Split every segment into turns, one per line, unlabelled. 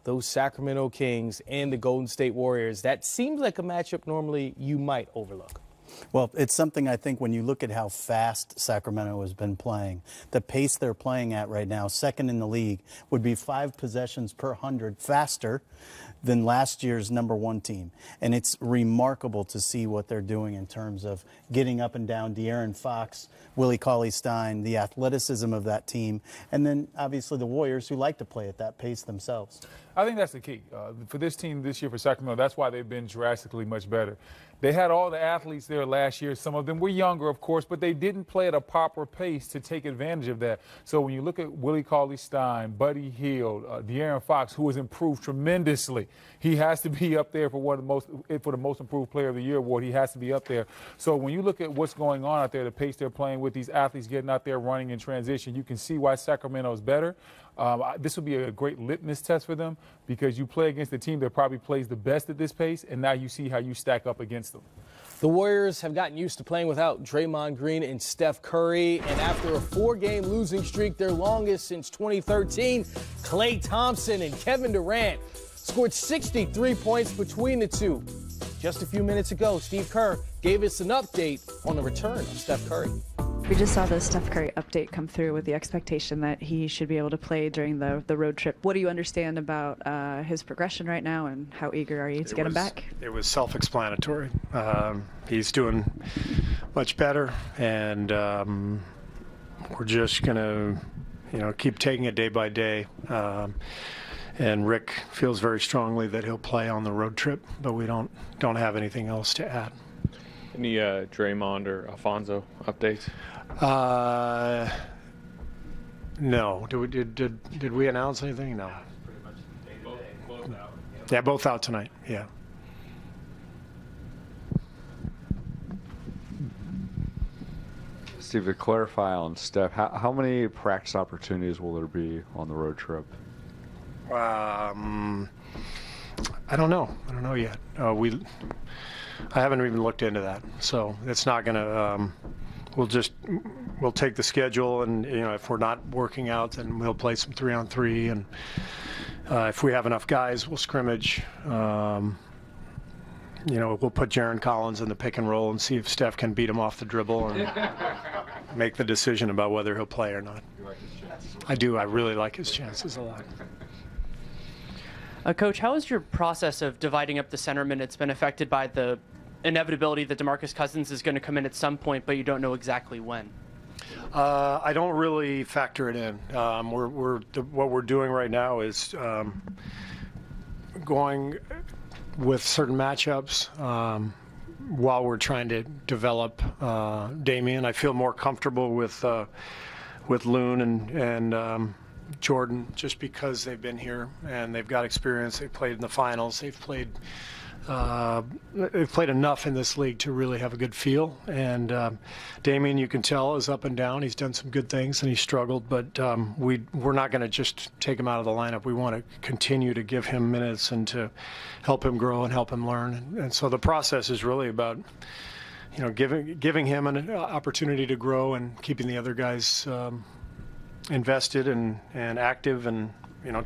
those Sacramento Kings and the Golden State Warriors. That seems like a matchup normally you might overlook.
Well, it's something I think when you look at how fast Sacramento has been playing, the pace they're playing at right now, second in the league, would be 5 possessions per 100 faster than last year's #1 team. And it's remarkable to see what they're doing in terms of getting up and down. De'Aaron Fox, Willie Cauley-Stein, the athleticism of that team, and then obviously the Warriors who like to play at that pace themselves.
I think that's the key. For this team this year for Sacramento, that's why they've been drastically much better. They had all the athletes there last year. Some of them were younger, of course, but they didn't play at a proper pace to take advantage of that. So when you look at Willie Cauley-Stein, Buddy Hield, De'Aaron Fox, who has improved tremendously, he has to be up there for the most improved player of the year award. He has to be up there. So when you look at what's going on out there, the pace they're playing with, these athletes getting out there running in transition, you can see why Sacramento is better. This will be a great litmus test for them because you play against the team that probably plays the best at this pace, and now you see how you stack up against them.
The Warriors have gotten used to playing without Draymond Green and Steph Curry, and after a 4-game losing streak, their longest since 2013, Klay Thompson and Kevin Durant scored 63 points between the two. Just a few minutes ago, Steve Kerr gave us an update on the return of Steph Curry.
We just saw the Steph Curry update come through with the expectation that he should be able to play during the road trip. What do you understand about his progression right now, and how eager are you to get him back?
It was self-explanatory. He's doing much better, and we're just going to, keep taking it day by day. And Rick feels very strongly that he'll play on the road trip, but we don't have anything else to add.
Any Draymond or Alfonso updates?
No. Did we announce anything? No.
Pretty much both out.
Yeah, both out tonight. Yeah.
Steve, to clarify on Steph, how many practice opportunities will there be on the road trip?
I don't know. I don't know yet. I haven't even looked into that, so it's not going to. We'll take the schedule, and if we're not working out, then we'll play some 3-on-3, and if we have enough guys, we'll scrimmage. We'll put Jaren Collins in the pick and roll and see if Steph can beat him off the dribble and make the decision about whether he'll play or not.
You like his chances?
I do. I really like his chances a lot.
Coach, how has your process of dividing up the center minutes been affected by the inevitability that DeMarcus Cousins is going to come in at some point, but you don't know exactly when?
I don't really factor it in. What we're doing right now is going with certain matchups while we're trying to develop Damian. I feel more comfortable with Loon and Jordan, just because they've been here and they've got experience. They've played in the finals. They've played enough in this league to really have a good feel. And Damian, you can tell, is up and down. He's done some good things and he's struggled, but we're not going to just take him out of the lineup. We want to continue to give him minutes and to help him grow and help him learn. And so the process is really about giving him an opportunity to grow and keeping the other guys invested and active, and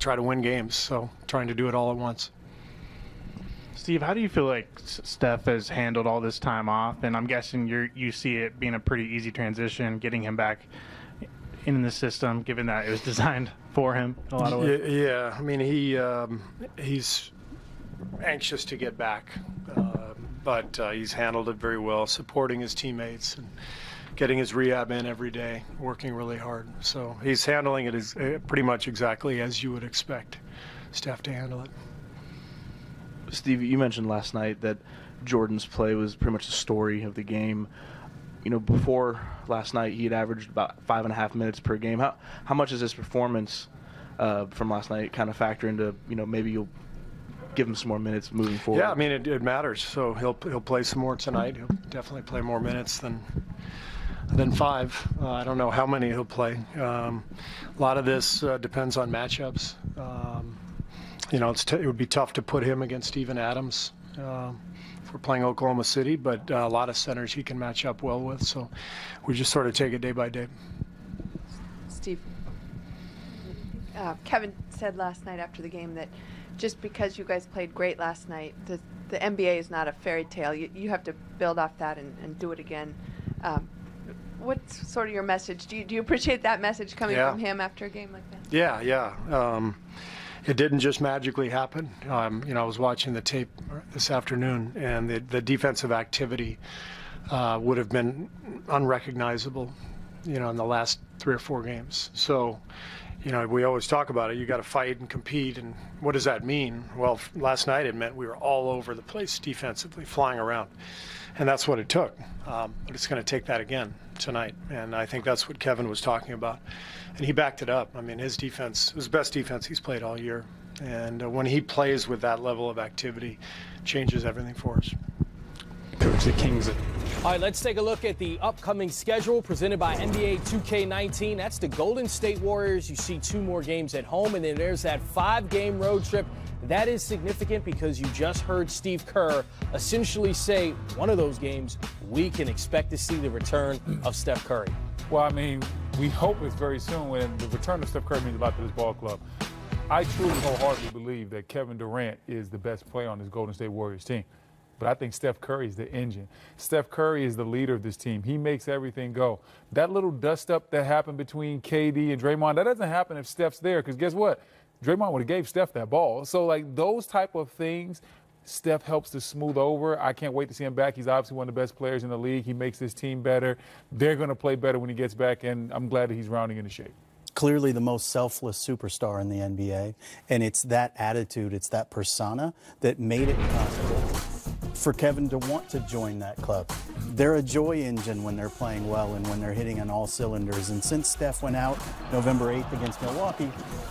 try to win games. So trying to do it all at once.
Steve, how do you feel like Steph has handled all this time off? And I'm guessing you see it being a pretty easy transition, getting him back in the system, given that it was designed for him in a lot of ways.
Yeah. I mean, he's anxious to get back, but he's handled it very well, supporting his teammates and getting his rehab in every day, working really hard. So he's handling it pretty much exactly as you would expect Steph to handle it.
Steve, you mentioned last night that Jordan's play was pretty much the story of the game. Before last night, he had averaged about 5.5 minutes per game. How much does his performance from last night kind of factor into, maybe you'll give him some more minutes moving forward?
Yeah, I mean, it matters. So he'll play some more tonight. He'll definitely play more minutes than 5. I don't know how many he'll play. A lot of this depends on matchups. It would be tough to put him against Steven Adams if we're playing Oklahoma City, but a lot of centers he can match up well with. So we just sort of take it day by day.
Steve,
Kevin said last night after the game that just because you guys played great last night, the NBA is not a fairy tale. You have to build off that and do it again. What's sort of your message? Do you appreciate that message coming from him after a game like that?
Yeah. It didn't just magically happen. I was watching the tape this afternoon, and the defensive activity would have been unrecognizable, in the last 3 or 4 games. So, we always talk about it. You got to fight and compete, and what does that mean? Well, last night it meant we were all over the place defensively, flying around, and that's what it took. But it's going to take that again tonight, and I think that's what Kevin was talking about, and he backed it up. I mean, his defense was the best defense he's played all year, and when he plays with that level of activity, changes everything for us.
Coach, the Kings.
All right, let's take a look at the upcoming schedule presented by NBA 2K19. That's the Golden State Warriors. You see 2 more games at home, and then there's that 5-game road trip. That is significant because you just heard Steve Kerr essentially say one of those games we can expect to see the return of Steph Curry.
Well, I mean, we hope it's very soon, when the return of Steph Curry means a lot to this ball club. I truly wholeheartedly believe that Kevin Durant is the best player on this Golden State Warriors team. But I think Steph Curry is the engine. Steph Curry is the leader of this team. He makes everything go. That little dust-up that happened between KD and Draymond, that doesn't happen if Steph's there, because guess what? Draymond would have gave Steph that ball. So, like, those type of things, Steph helps to smooth over. I can't wait to see him back. He's obviously one of the best players in the league. He makes this team better. They're going to play better when he gets back, and I'm glad that he's rounding into shape.
Clearly the most selfless superstar in the NBA, and it's that attitude, it's that persona that made it possible for Kevin to want to join that club. They're a joy engine when they're playing well and when they're hitting on all cylinders. And since Steph went out November 8th against Milwaukee,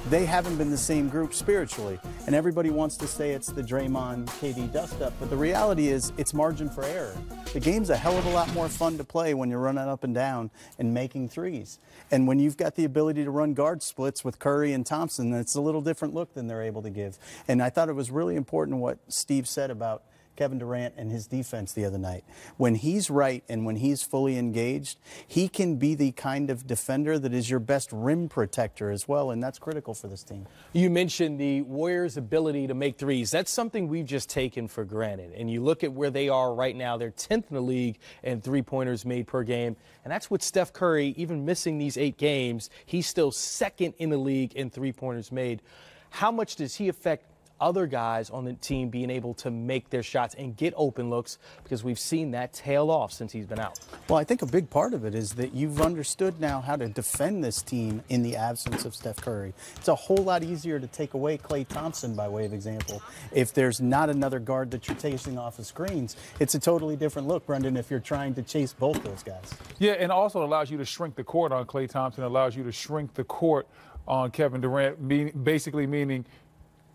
they haven't been the same group spiritually. And everybody wants to say it's the Draymond, KD dust-up, but the reality is it's margin for error. The game's a hell of a lot more fun to play when you're running up and down and making threes. And when you've got the ability to run guard splits with Curry and Thompson, it's a little different look than they're able to give. And I thought it was really important what Steve said about Kevin Durant and his defense the other night. When he's right and when he's fully engaged, he can be the kind of defender that is your best rim protector as well, and that's critical for this team.
You mentioned the Warriors' ability to make threes. That's something we've just taken for granted. And you look at where they are right now, they're 10th in the league in three-pointers made per game. And that's with Steph Curry, even missing these 8 games, he's still 2nd in the league in three-pointers made. How much does he affect other guys on the team being able to make their shots and get open looks, because we've seen that tail off since he's been out?
Well, I think a big part of it is that you've understood now how to defend this team in the absence of Steph Curry. It's a whole lot easier to take away Klay Thompson, by way of example. If there's not another guard that you're chasing off of screens, it's a totally different look, Brendan, if you're trying to chase both those guys.
Yeah, and also allows you to shrink the court on Klay Thompson, allows you to shrink the court on Kevin Durant, basically meaning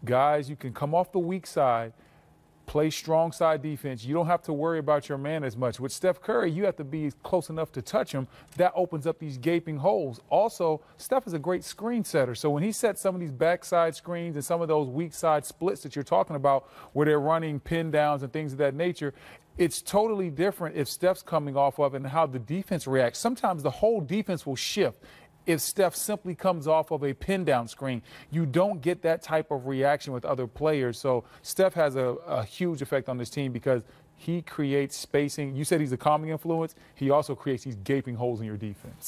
guys, you can come off the weak side, play strong side defense. You don't have to worry about your man as much. With Steph Curry, you have to be close enough to touch him. That opens up these gaping holes. Also, Steph is a great screen setter. So when he sets some of these backside screens and some of those weak side splits that you're talking about, where they're running pin downs and things of that nature, it's totally different if Steph's coming off of it and how the defense reacts. Sometimes the whole defense will shift if Steph simply comes off of a pin down screen. You don't get that type of reaction with other players. So Steph has a huge effect on this team because he creates spacing. You said he's a calming influence. He also creates these gaping holes in your defense.